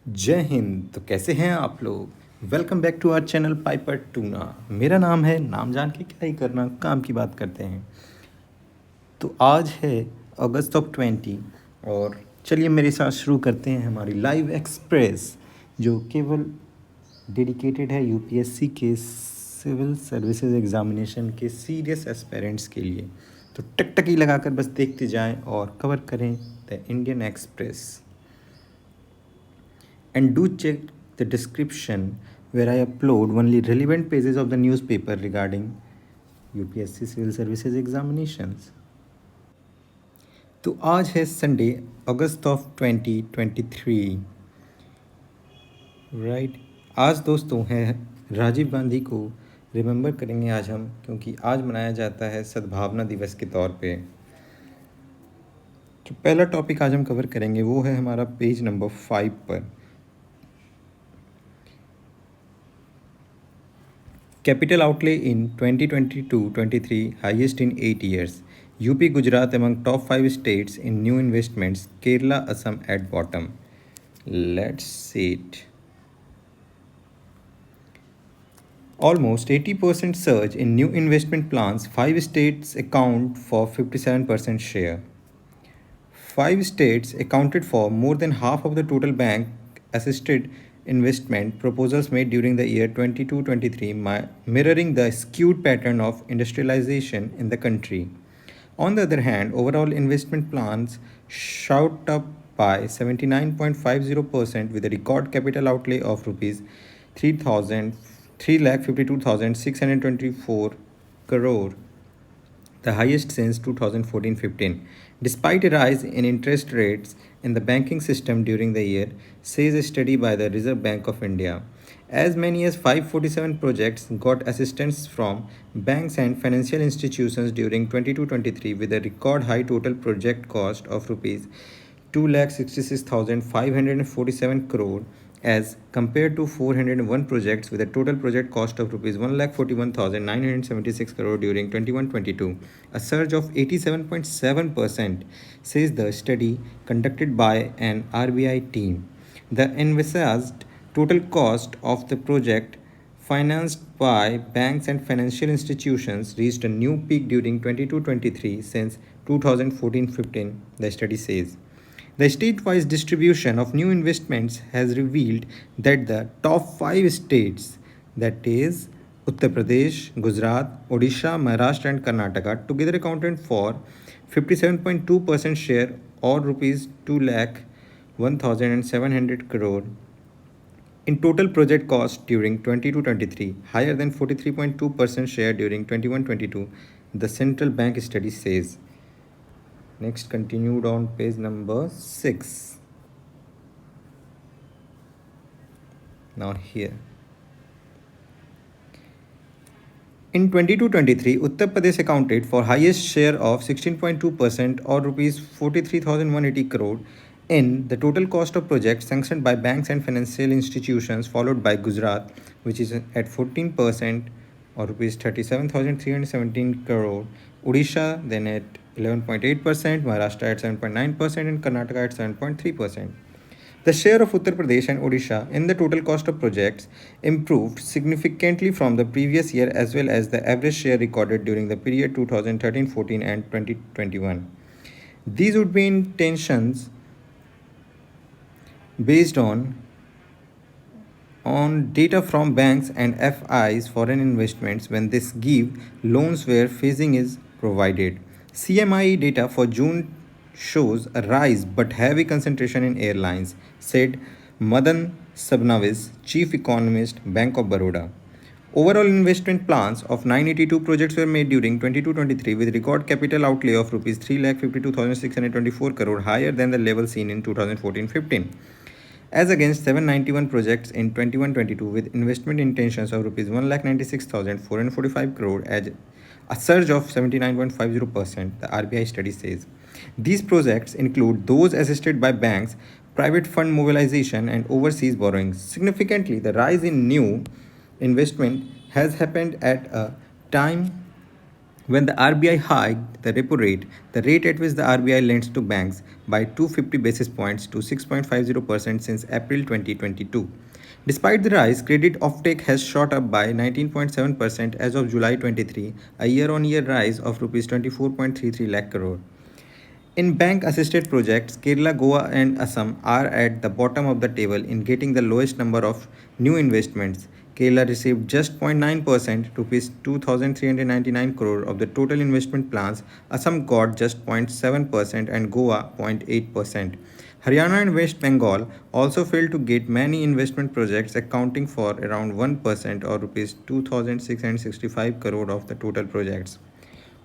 जय हिंद। तो कैसे हैं आप लोग? Welcome back to our channel Piper Tuna. मेरा नाम है, नाम जान के क्या ही करना, काम की बात करते हैं। तो आज है अगस्त ऑफ 20 और चलिए मेरे साथ शुरू करते हैं हमारी लाइव एक्सप्रेस, जो केवल डेडिकेटेड है यूपीएससी के सिविल सर्विसेज एग्जामिनेशन के सीरियस एस्पेरेंट्स के लिए। तो टकटकी लगाकर बस देखते जाएं और कवर करें the Indian express. And do check the description where I upload only relevant pages of the newspaper regarding UPSC Civil Services examinations. तो आज है संडे, अगस्त ऑफ 2023, राइट। आज दोस्तों है राजीव गांधी को रिमेंबर करेंगे आज हम, क्योंकि आज मनाया जाता है सद्भावना दिवस के तौर पे। जो पहला टॉपिक आज हम कवर करेंगे वो है हमारा पेज नंबर 5 पर। Capital outlay in 2022-23 highest in 8 years. UP Gujarat among top 5 states in new investments. Kerala Assam at bottom. Let's see it. Almost 80% surge in new investment plans. 5 states account for 57% share. 5 states accounted for more than half of the total bank assisted investment proposals made during the year 22-23, mirroring the skewed pattern of industrialization in the country. On the other hand, overall investment plans shot up by 79.50% with a record capital outlay of rupees 3,52,624 crore, the highest since 2014-15, despite a rise in interest rates in the banking system during the year, says a study by the Reserve Bank of India. As many as 547 projects got assistance from banks and financial institutions during 22-23, with a record high total project cost of rupees 2,66,547 crore as compared to 401 projects with a total project cost of rupees 1,41,976 crore during 21-22, a surge of 87.7%, says the study conducted by an RBI team. The envisaged total cost of the project financed by banks and financial institutions reached a new peak during 22-23 since 2014-15, the study says. The state-wise distribution of new investments has revealed that the top 5 states, that is Uttar Pradesh, Gujarat, Odisha, Maharashtra and Karnataka, together accounted for 57.2% share or rupees 2,01,700 crore in total project cost during 22-23, higher than 43.2% share during 21-22, the central bank study says. Next, continued on page number 6. Now here. In 22-23, Uttar Pradesh accounted for highest share of 16.2% or rupees 43,180 crore in the total cost of projects sanctioned by banks and financial institutions, followed by Gujarat, which is at 14% or rupees 37,317 crore, Odisha then at 11.8%, Maharashtra at 7.9% and Karnataka at 7.3%. The share of Uttar Pradesh and Odisha in the total cost of projects improved significantly from the previous year as well as the average share recorded during the period 2013-14 and 2021. These would be intentions based on data from banks and FIs foreign investments when this give loans where phasing is provided. CMIE data for June shows a rise but heavy concentration in airlines, said Madan Sabnavis, chief economist, Bank of Baroda. Overall investment plans of 982 projects were made during 22-23 with record capital outlay of rupees 3,52,624 crore, higher than the level seen in 2014-15, as against 791 projects in 21-22 with investment intentions of rupees 1,96,445 crore, as a surge of 79.50%, the RBI study says. These projects include those assisted by banks, private fund mobilization, and overseas borrowings. Significantly, the rise in new investment has happened at a time When the RBI hiked the repo rate, the rate at which the RBI lends to banks by 250 basis points to 6.50% since April 2022. Despite the rise, credit offtake has shot up by 19.7% as of July 23, a year-on-year rise of rupees 24.33 lakh crore. In bank assisted projects, Kerala, Goa, and Assam are at the bottom of the table in getting the lowest number of new investments. Kerala received just 0.9%, rupees 2,399 crore of the total investment plans. Assam got just 0.7% and Goa 0.8%. Haryana and West Bengal also failed to get many investment projects, accounting for around 1% or rupees 2,665 crore of the total projects.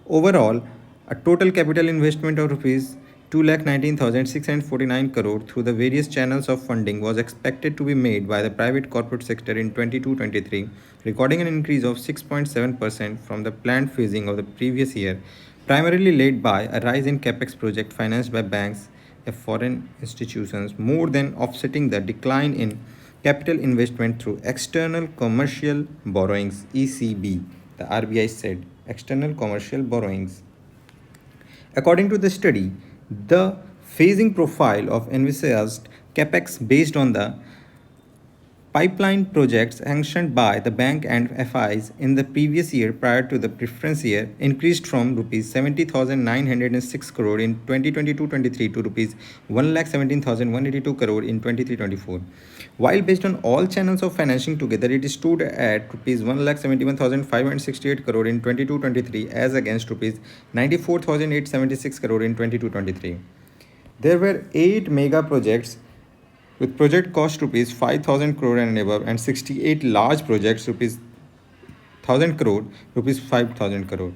Overall, a total capital investment of rupees 2,19,649 crore through the various channels of funding was expected to be made by the private corporate sector in 22-23, recording an increase of 6.7% from the planned phasing of the previous year, primarily led by a rise in capex project financed by banks and foreign institutions, more than offsetting the decline in capital investment through external commercial borrowings (ECB), the RBI said. External commercial borrowings. According to the study, the phasing profile of envisaged capex based on the pipeline projects sanctioned by the bank and FIs in the previous year prior to the preference year increased from rupees 70,906 crore in 2022-23 to rupees 1,17,182 crore in 23-24. While based on all channels of financing together, it stood at rupees 1,71,568 crore in 22-23 as against rupees 94,876 crore in 22-23. There were 8 mega projects with project cost rupees 5,000 crore and above and 68 large projects rupees 1,000 crore, rupees 5,000 crore.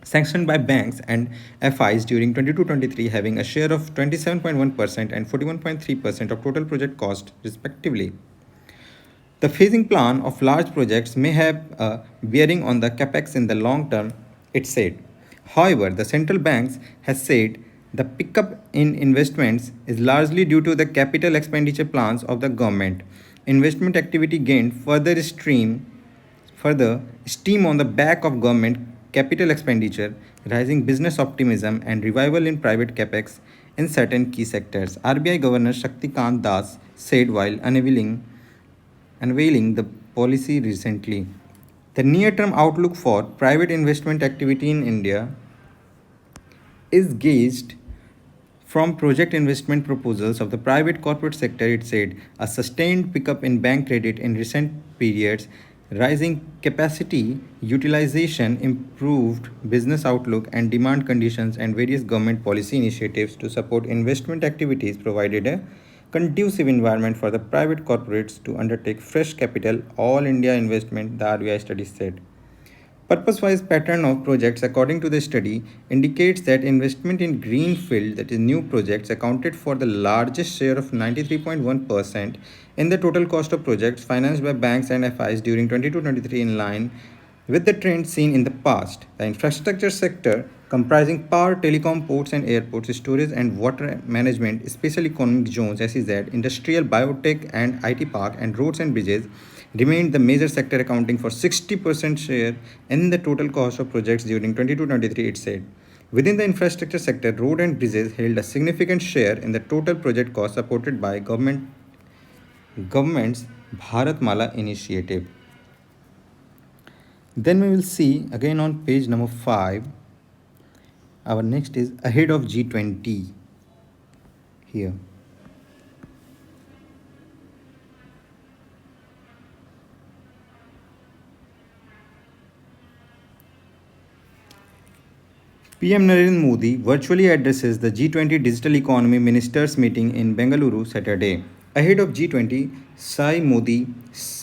Sanctioned by banks and FIs during 22-23 having a share of 27.1% and 41.3% of total project cost respectively. The phasing plan of large projects may have a bearing on the capex in the long term, it said. However, the central banks has said the pickup in investments is largely due to the capital expenditure plans of the government. Investment activity gained further steam on the back of government capital expenditure, rising business optimism, and revival in private capex in certain key sectors. RBI Governor Shaktikant Das said while unveiling the policy recently. The near term outlook for private investment activity in India is gauged from project investment proposals of the private corporate sector, it said a sustained pickup in bank credit in recent periods, rising capacity utilization, improved business outlook and demand conditions, and various government policy initiatives to support investment activities provided a conducive environment for the private corporates to undertake fresh capital all India investment, the RBI study said. Purpose-wise pattern of projects according to the study indicates that investment in greenfield, that is new projects, accounted for the largest share of 93.1% in the total cost of projects financed by banks and FIs during 22-23 in line with the trend seen in the past. The infrastructure sector, comprising power, telecom, ports and airports, storage and water management, special economic zones, SEZ, industrial, biotech and IT park, and roads and bridges, remained the major sector accounting for 60% share in the total cost of projects during 22-23, it said. Within the infrastructure sector, road and bridges held a significant share in the total project cost supported by government's Bharat Mala initiative. Then we will see again on page number 5. Our next is ahead of G20 here. PM Narendra Modi virtually addresses the G20 Digital Economy Ministers meeting in Bengaluru Saturday. Ahead of G20, Sai Modi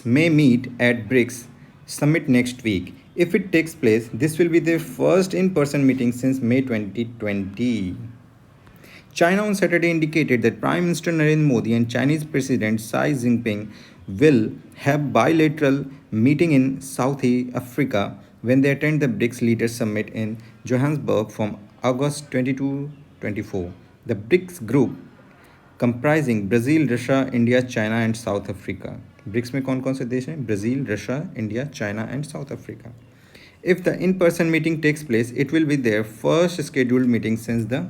may meet at BRICS summit next week. If it takes place, this will be their first in person meeting since May 2020. China on Saturday indicated that Prime Minister Narendra Modi and Chinese President Xi Jinping will have bilateral meeting in South Africa when they attend the BRICS Leaders Summit in Johannesburg from August 22-24. The BRICS group comprising Brazil, Russia, India, China and South Africa. BRICS में कौन कौन से देश हैं? Brazil, Russia, India, China and South Africa. If the in person meeting takes place, it will be their first scheduled meeting since the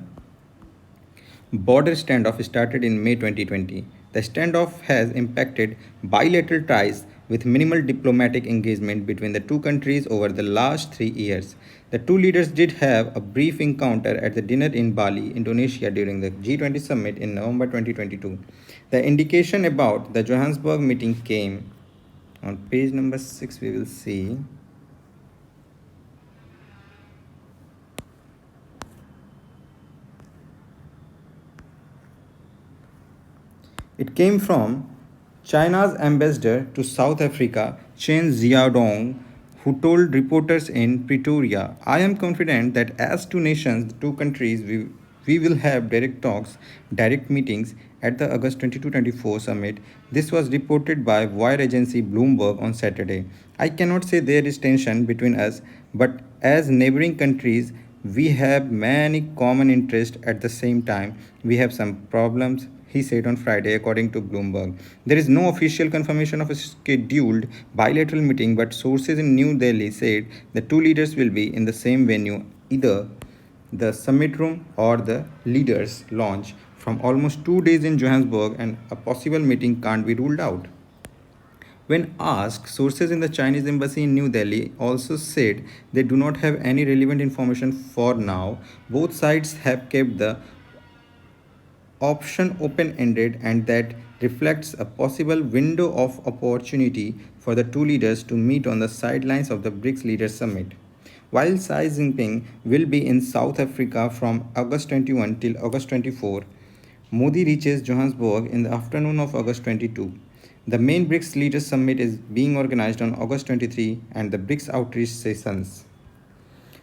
border standoff started in May 2020. The standoff has impacted bilateral ties with minimal diplomatic engagement between the two countries over the last 3 years. The two leaders did have a brief encounter at the dinner in Bali, Indonesia during the G20 summit in November 2022. The indication about the Johannesburg meeting came on page number 6. We will see it came from China's ambassador to South Africa, Chen Xiaodong, who told reporters in Pretoria, I am confident that as two nations, the two countries, we will have direct talks, direct meetings at the August 22-24 summit. This was reported by wire agency Bloomberg on Saturday. I cannot say there is tension between us, but as neighboring countries, we have many common interests at the same time. We have some problems, he said on Friday, according to Bloomberg. There is no official confirmation of a scheduled bilateral meeting, but sources in New Delhi said the two leaders will be in the same venue, either the summit room or the leaders' lounge. From almost 2 days in Johannesburg, and a possible meeting can't be ruled out. When asked, sources in the Chinese embassy in New Delhi also said they do not have any relevant information for now. Both sides have kept the option open ended, and that reflects a possible window of opportunity for the two leaders to meet on the sidelines of the BRICS Leaders Summit. While Xi Jinping will be in South Africa from August 21 till August 24, Modi reaches Johannesburg in the afternoon of August 22. The main BRICS Leaders Summit is being organized on August 23 and the BRICS outreach sessions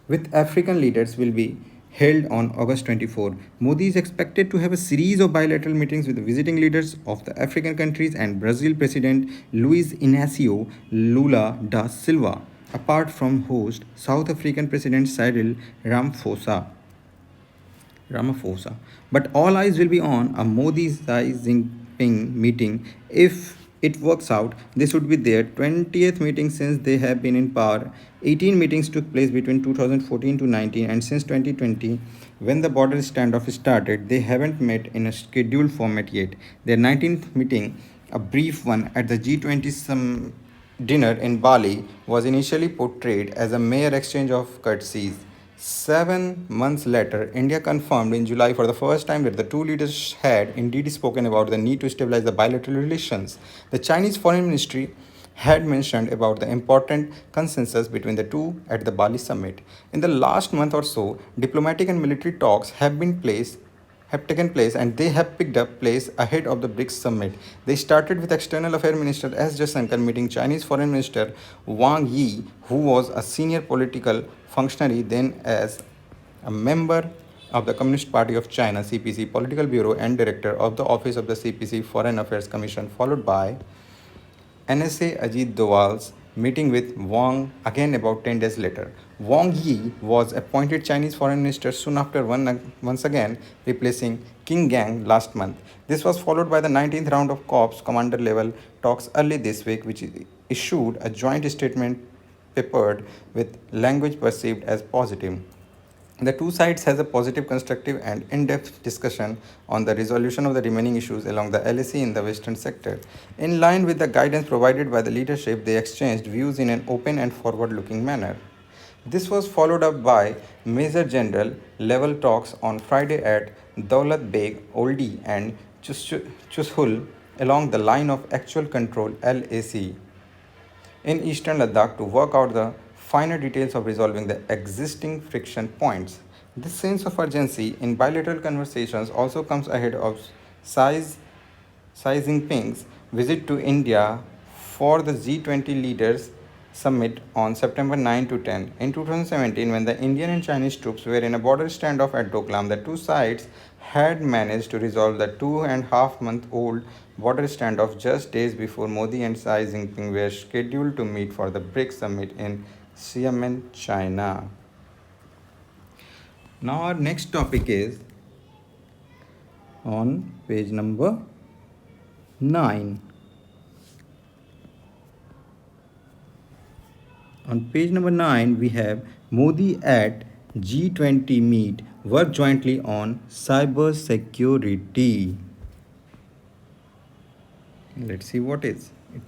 with African leaders will be held on August 24. Modi is expected to have a series of bilateral meetings with the visiting leaders of the African countries and Brazil President Luiz Inácio Lula da Silva, apart from host South African President Cyril Ramaphosa. But all eyes will be on a Modi Xi Jinping meeting. If it works out, this would be their 20th meeting since they have been in power. 18 meetings took place between 2014 to 19, and since 2020, when the border standoff started, they haven't met in a scheduled format yet. Their 19th meeting, a brief one at the G20 dinner in Bali, was initially portrayed as a mere exchange of courtesies. 7 months later, India confirmed in July for the first time that the two leaders had indeed spoken about the need to stabilize the bilateral relations. The Chinese Foreign Ministry had mentioned about the important consensus between the two at the Bali summit. In the last month or so, diplomatic and military talks have taken place, and they have picked up place ahead of the BRICS summit. They started with External Affairs Minister S. Jaishankar meeting Chinese Foreign Minister Wang Yi, who was a senior political functionary then as a member of the Communist Party of China CPC Political Bureau and director of the Office of the CPC Foreign Affairs Commission, followed by NSA Ajit Doval's meeting with Wang again about 10 days later. Wang Yi was appointed Chinese foreign minister soon after, once again replacing King Gang last month. This was followed by the 19th round of corps commander level talks early this week, which issued a joint statement peppered with language perceived as positive. The two sides has a positive, constructive, and in-depth discussion on the resolution of the remaining issues along the LAC in the western sector. In line with the guidance provided by the leadership, they exchanged views in an open and forward-looking manner. This was followed up by Major General level talks on Friday at Daulat Beg, Oldie, and Chushul along the line of actual control LAC in eastern Ladakh to work out the finer details of resolving the existing friction points. This sense of urgency in bilateral conversations also comes ahead of Xi Jinping's visit to India for the G20 leaders summit on September 9 to 10. In 2017, when the Indian and Chinese troops were in a border standoff at Doklam, the two sides had managed to resolve the 2.5-month-old border standoff just days before Modi and Xi Jinping were scheduled to meet for the BRICS summit in Xiamen, China. Now, our next topic is on page number 9. On page number 9, we have Modi at G20 meet work jointly on cyber security. Let's see what is it.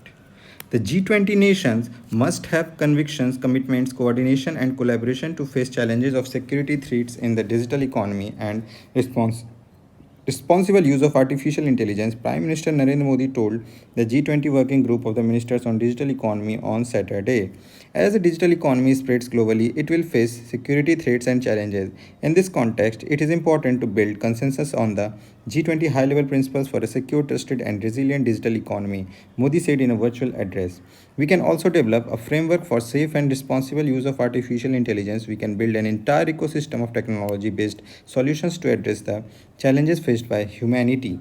The G20 nations must have convictions, commitments, coordination, and collaboration to face challenges of security threats in the digital economy and responsible use of artificial intelligence. Prime Minister Narendra Modi told the G20 working group of the ministers on digital economy on Saturday. As the digital economy spreads globally, it will face security threats and challenges. In this context, it is important to build consensus on the G20 high level principles for a secure, trusted, and resilient digital economy, Modi said in a virtual address. We can also develop a framework for safe and responsible use of artificial intelligence. We can build an entire ecosystem of technology based solutions to address the challenges faced by humanity.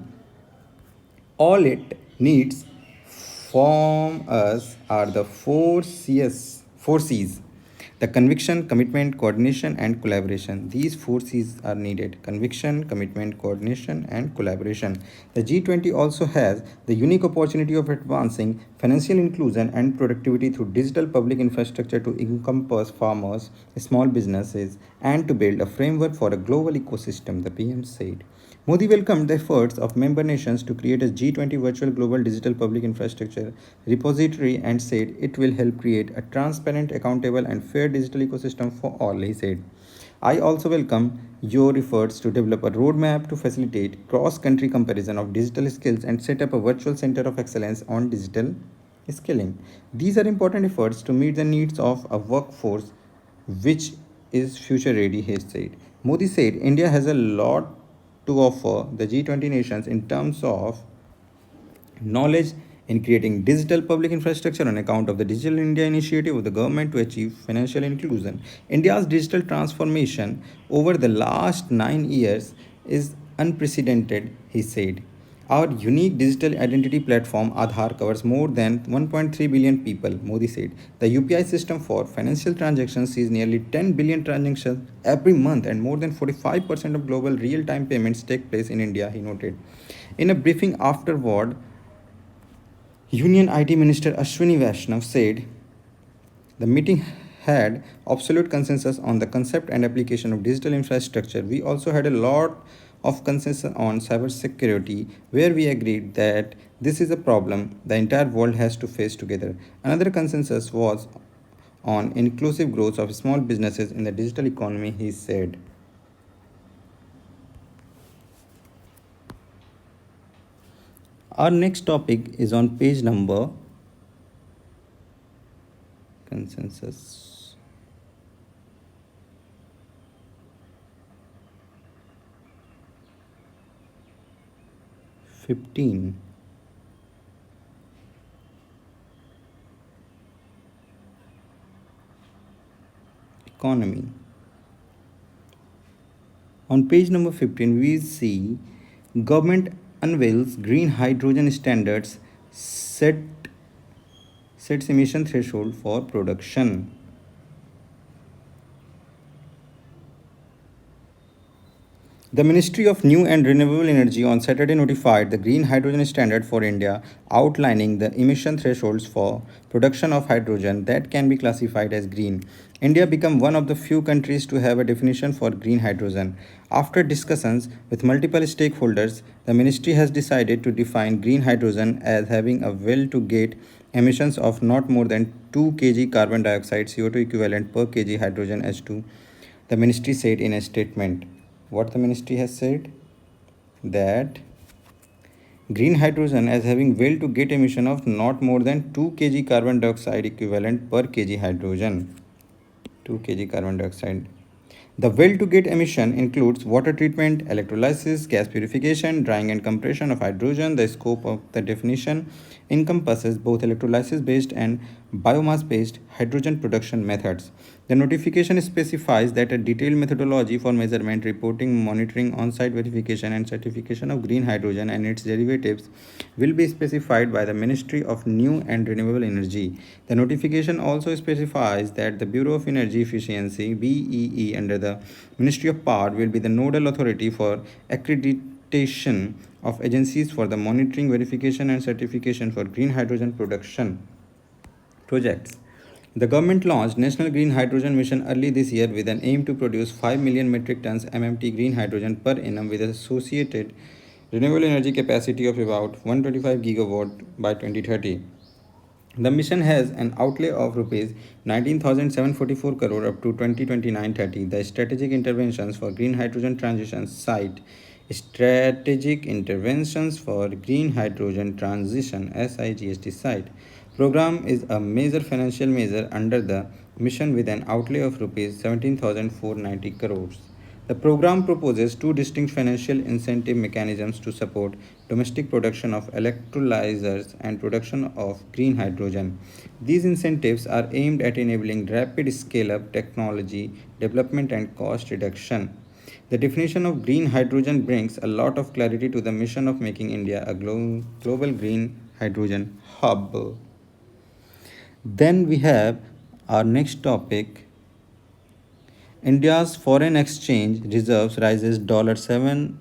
All it needs from us are the four C's. The conviction, commitment, coordination, and collaboration. These four C's are needed: conviction, commitment, coordination, and collaboration. The G20 also has the unique opportunity of advancing financial inclusion and productivity through digital public infrastructure to encompass farmers, small businesses, and to build a framework for a global ecosystem, the PM said. Modi welcomed the efforts of member nations to create a G20 virtual global digital public infrastructure repository and said it will help create a transparent, accountable, and fair digital ecosystem for all. He said, I also welcome your efforts to develop a roadmap to facilitate cross country comparison of digital skills and set up a virtual center of excellence on digital skilling. These are important efforts to meet the needs of a workforce which is future ready, he said. Modi said India has a lot to offer the G20 nations in terms of knowledge in creating digital public infrastructure on account of the Digital India initiative of the government to achieve financial inclusion. India's digital transformation over the last 9 years is unprecedented, he said. Our unique digital identity platform Aadhaar covers more than 1.3 billion people, Modi said. The UPI system for financial transactions sees nearly 10 billion transactions every month and more than 45% of global real-time payments take place in India, he noted. In a briefing afterward, Union IT Minister Ashwini Vaishnav said the meeting had absolute consensus on the concept and application of digital infrastructure. We also had a lot of consensus on cybersecurity, where we agreed that this is a problem the entire world has to face together. Another consensus was on inclusive growth of small businesses in the digital economy, he said. Our next topic is on page number consensus 15. Economy. On page number 15, we see government unveils green hydrogen standards, sets emission threshold for production. The Ministry of New and Renewable Energy on Saturday notified the green hydrogen standard for India, outlining the emission thresholds for production of hydrogen that can be classified as green. India became one of the few countries to have a definition for green hydrogen. After discussions with multiple stakeholders, the ministry has decided to define green hydrogen as having a well to gate emissions of not more than 2 kg carbon dioxide CO2 equivalent per kg hydrogen H2, the ministry said in a statement. What the ministry has said? That green hydrogen as having well to get emission of not more than 2 kg carbon dioxide equivalent per kg hydrogen. 2 kg carbon dioxide. The well to get emission includes water treatment, electrolysis, gas purification, drying and compression of hydrogen. The scope of the definition encompasses both electrolysis based and biomass based hydrogen production methods. The notification specifies that a detailed methodology for measurement, reporting, monitoring, on site verification, and certification of green hydrogen and its derivatives will be specified by the Ministry of New and Renewable Energy. The notification also specifies that the Bureau of Energy Efficiency BEE under the Ministry of Power will be the nodal authority for accreditation of agencies for the monitoring, verification, and certification for green hydrogen production projects. The government launched National Green Hydrogen Mission early this year with an aim to produce 5 million metric tons MMT green hydrogen per annum with associated renewable energy capacity of about 125 gigawatt by 2030. The mission has an outlay of rupees 19,744 crore up to 2029-30. The strategic interventions for green hydrogen transition site strategic interventions for green hydrogen transition SIGST site program is a major financial measure under the mission with an outlay of rupees 17,490 crores. The program proposes two distinct financial incentive mechanisms to support domestic production of electrolyzers and production of green hydrogen. These incentives are aimed at enabling rapid scale up technology development and cost reduction. The definition of green hydrogen brings a lot of clarity to the mission of making India a global green hydrogen hub. Then we have our next topic. India's foreign exchange reserves rises $708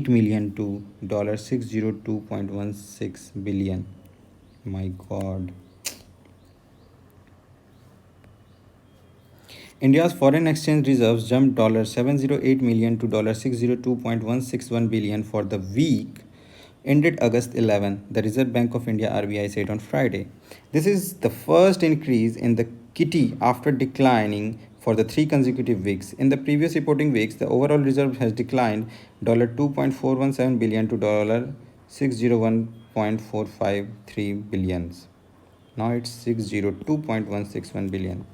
million to $602.16 billion. My god. India's foreign exchange reserves jumped $708 million to $602.161 billion for the week ended August 11, the Reserve Bank of India RBI said on Friday. This is the first increase in the kitty after declining for the three consecutive weeks. In the previous reporting weeks, the overall reserve has declined $2.417 billion to $601.453 billion. Now it's 602.161 billion.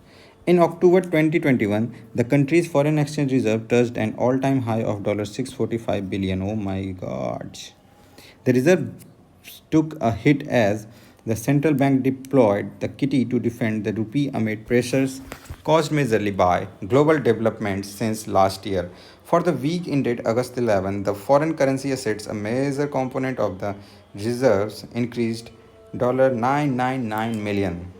In October 2021, the country's foreign exchange reserve touched an all-time high of $645 billion. Oh my god. The reserve took a hit as the central bank deployed the kitty to defend the rupee amid pressures caused majorly by global developments since last year. For the week ended August 11, the foreign currency assets, a major component of the reserves, increased $999 million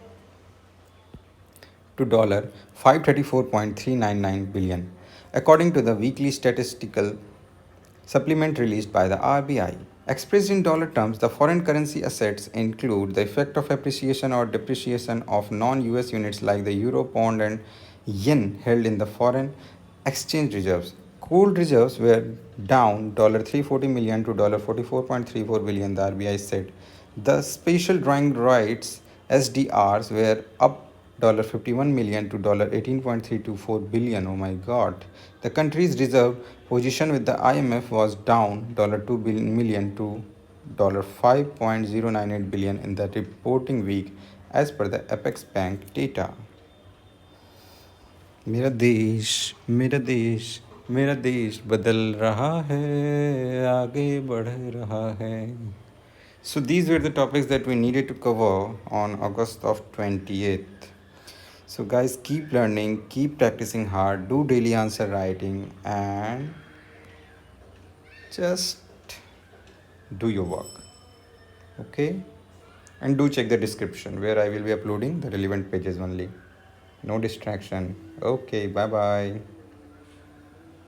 to $534.399 billion, according to the weekly statistical supplement released by the RBI. Expressed in dollar terms, the foreign currency assets include the effect of appreciation or depreciation of non-US units like the euro, pound, and yen held in the foreign exchange reserves. Gold reserves were down $340 million to $44.34 billion, the RBI said. The special drawing rights SDRs were up $51 million to $18.324 billion. Oh my god. The country's reserve position with the IMF was down $2 million to $5.098 billion in the reporting week as per the Apex Bank data. मेरा देश मेरा देश मेरा देश बदल रहा है आगे बढ़ रहा है. So these were the topics that we needed to cover on August of 28th. So guys, keep learning, keep practicing hard, do daily answer writing, and just do your work. Okay? And do check the description where I will be uploading the relevant pages only. No distraction. Okay, bye bye.